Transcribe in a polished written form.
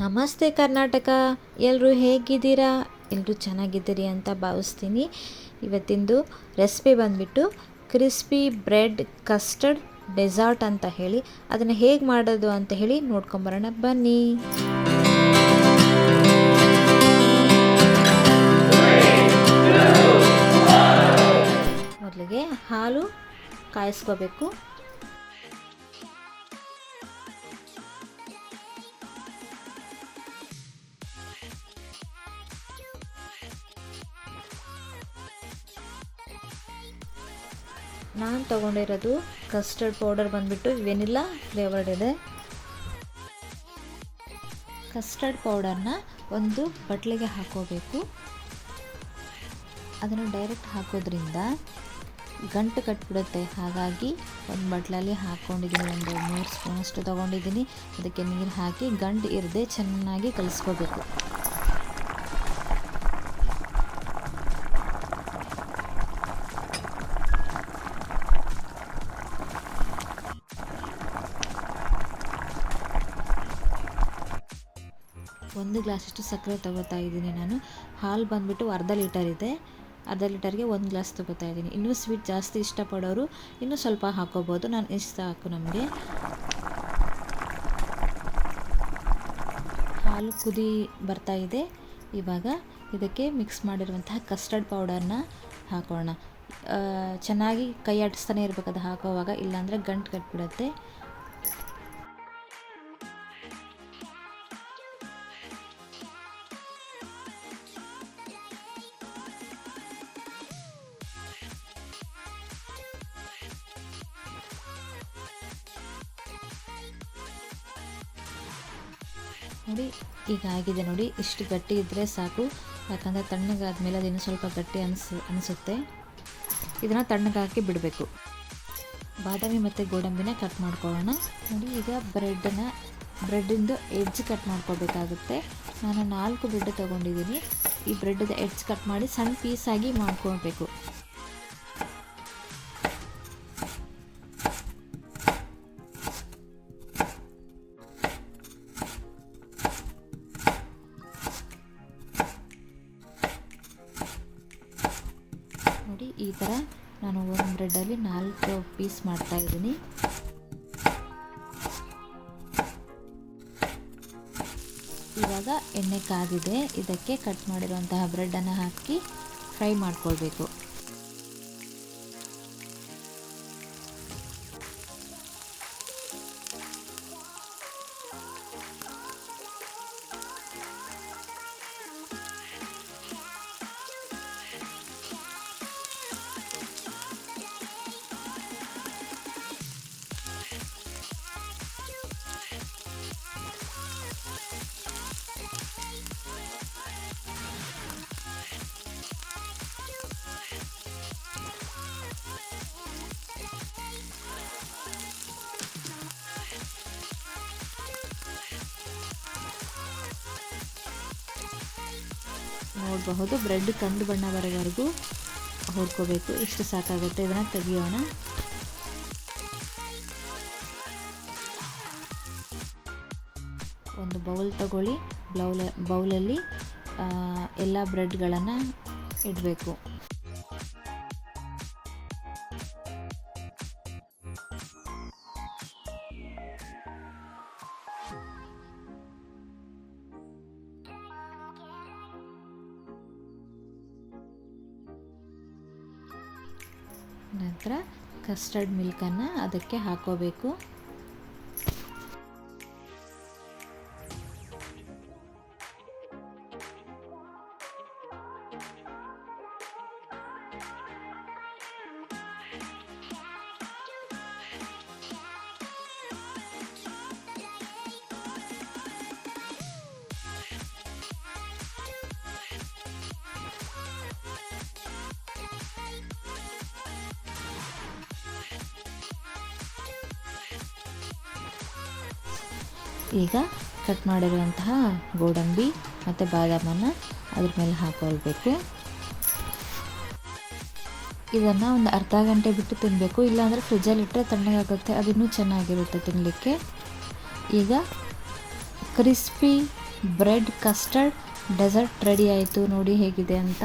ನಮಸ್ತೆ ಕರ್ನಾಟಕ. ಎಲ್ಲರೂ ಹೇಗಿದ್ದೀರಾ? ಎಲ್ಲರೂ ಚೆನ್ನಾಗಿದ್ದೀರಿ ಅಂತ ಭಾವಿಸ್ತೀನಿ. ಇವತ್ತಿಂದು ರೆಸಿಪಿ ಬಂದುಬಿಟ್ಟು ಕ್ರಿಸ್ಪಿ ಬ್ರೆಡ್ ಕಸ್ಟರ್ಡ್ ಡೆಸರ್ಟ್ ಅಂತ ಹೇಳಿ, ಅದನ್ನು ಹೇಗೆ ಮಾಡೋದು ಅಂತ ಹೇಳಿ ನೋಡ್ಕೊಂಬರೋಣ ಬನ್ನಿ. ಮೊದಲಿಗೆ ಹಾಲು ಕಾಯಿಸ್ಕೋಬೇಕು. ನಾನು ತೊಗೊಂಡಿರೋದು ಕಸ್ಟರ್ಡ್ ಪೌಡರ್ ಬಂದುಬಿಟ್ಟು ವೆನಿಲಾ ಫ್ಲೇವರ್ಡ್ ಇದೆ. ಕಸ್ಟರ್ಡ್ ಪೌಡರ್ನ ಒಂದು ಬಟ್ಲಿಗೆ ಹಾಕೋಬೇಕು. ಅದನ್ನು ಡೈರೆಕ್ಟ್ ಹಾಕೋದ್ರಿಂದ ಗಂಟು ಕಟ್ಟಿಬಿಡುತ್ತೆ. ಹಾಗಾಗಿ ಒಂದು ಬಟ್ಲಲ್ಲಿ ಹಾಕ್ಕೊಂಡಿದ್ದೀನಿ. ಒಂದು 3 ಸ್ಪೂನಷ್ಟು ತೊಗೊಂಡಿದ್ದೀನಿ. ಅದಕ್ಕೆ ನೀರು ಹಾಕಿ ಗಂಟು ಇರದೆ ಚೆನ್ನಾಗಿ ಕಲಿಸ್ಕೋಬೇಕು. ಒಂದು ಗ್ಲಾಸಷ್ಟು ಸಕ್ಕರೆ ತೊಗೋತಾ ಇದ್ದೀನಿ ನಾನು. ಹಾಲು ಬಂದುಬಿಟ್ಟು ಅರ್ಧ ಲೀಟರ್ ಇದೆ. ಅರ್ಧ ಲೀಟರ್ಗೆ 1 ಗ್ಲಾಸ್ ತೊಗೋತಾ ಇದ್ದೀನಿ. ಇನ್ನೂ ಸ್ವೀಟ್ ಜಾಸ್ತಿ ಇಷ್ಟಪಡೋರು ಇನ್ನೂ ಸ್ವಲ್ಪ ಹಾಕೋಬೋದು. ನಾನು ಇಷ್ಟ ಸಾಕು ನಮಗೆ. ಹಾಲು ಕುದಿ ಬರ್ತಾ ಇದೆ. ಇವಾಗ ಇದಕ್ಕೆ ಮಿಕ್ಸ್ ಮಾಡಿರುವಂತಹ ಕಸ್ಟರ್ಡ್ ಪೌಡರ್ನ ಹಾಕೋಣ. ಚೆನ್ನಾಗಿ ಕೈ ಆಡಿಸ್ತಾನೆ ಇರಬೇಕು ಅದು ಹಾಕೋವಾಗ, ಇಲ್ಲಾಂದರೆ ಗಂಟು ಕಟ್ಟಿಬಿಡುತ್ತೆ. ನೋಡಿ, ಈಗ ಆಗಿದೆ ನೋಡಿ. ಇಷ್ಟು ಗಟ್ಟಿ ಇದ್ದರೆ ಸಾಕು. ಯಾಕಂದರೆ ತಣ್ಣಗಾದ್ಮೇಲೆ ಅದಿನ್ನೂ ಸ್ವಲ್ಪ ಗಟ್ಟಿ ಅನಿಸುತ್ತೆ. ಇದನ್ನು ತಣ್ಣಗಾಕಿ ಬಿಡಬೇಕು. ಬಾದಾಮಿ ಮತ್ತು ಗೋಡಂಬಿನ ಕಟ್ ಮಾಡ್ಕೊಳ್ಳೋಣ. ನೋಡಿ, ಈಗ ಬ್ರೆಡ್ಡಿಂದು ಎಡ್ಜ್ ಕಟ್ ಮಾಡ್ಕೋಬೇಕಾಗುತ್ತೆ. ನಾನು 4 ಬ್ರೆಡ್ ತೊಗೊಂಡಿದ್ದೀನಿ. ಈ ಬ್ರೆಡ್ದ ಎಡ್ಜ್ ಕಟ್ ಮಾಡಿ ಸಣ್ಣ ಪೀಸಾಗಿ ಮಾಡ್ಕೊಳ್ಬೇಕು. ನೋಡಿ, ಈ ಥರ ನಾನು ಒಂದು ಬ್ರೆಡ್ಡಲ್ಲಿ 4 ಪೀಸ್ ಮಾಡ್ತಾಯಿದ್ದೀನಿ. ಇವಾಗ ಎಣ್ಣೆ ಕಾದಿದೆ. ಇದಕ್ಕೆ ಕಟ್ ಮಾಡಿರುವಂತಹ ಬ್ರೆಡ್ಡನ್ನು ಹಾಕಿ ಫ್ರೈ ಮಾಡ್ಕೊಳ್ಬೇಕು. ನೋಡಬಹುದು, ಬ್ರೆಡ್ ಕಂದು ಬಣ್ಣ ಬರೋವರೆಗೂ ಹೊಡ್ಕೋಬೇಕು. ಇಷ್ಟು ಸಾಕಾಗುತ್ತೆ. ಇದನ್ನು ತೆಗಿಯೋಣ. ಒಂದು ಬೌಲ್ ತಗೊಳ್ಳಿ. ಬೌಲಲ್ಲಿ ಎಲ್ಲ ಬ್ರೆಡ್ಗಳನ್ನು ಇಡಬೇಕು. ನಂತರ ಕಸ್ಟರ್ಡ್ ಮಿಲ್ಕನ್ನು ಅದಕ್ಕೆ ಹಾಕೋಬೇಕು. ಈಗ ಕಟ್ ಮಾಡಿರುವಂತಹ ಗೋಡಂಬಿ ಮತ್ತು ಬಾದಾಮನ್ನು ಅದ್ರ ಮೇಲೆ ಹಾಕೊಳ್ಬೇಕು. ಇದನ್ನು ಒಂದು ಅರ್ಧ ಗಂಟೆ ಬಿಟ್ಟು ತಿನ್ನಬೇಕು. ಇಲ್ಲಾಂದರೆ ಫ್ರಿಜ್ಜಲ್ಲಿಟ್ಟರೆ ತಣ್ಣಗಾಗುತ್ತೆ. ಅದು ಇನ್ನೂ ಚೆನ್ನಾಗಿರುತ್ತೆ ತಿನ್ನಲಿಕ್ಕೆ. ಈಗ crispy bread custard dessert ready ಆಯಿತು. ನೋಡಿ ಹೇಗಿದೆ ಅಂತ.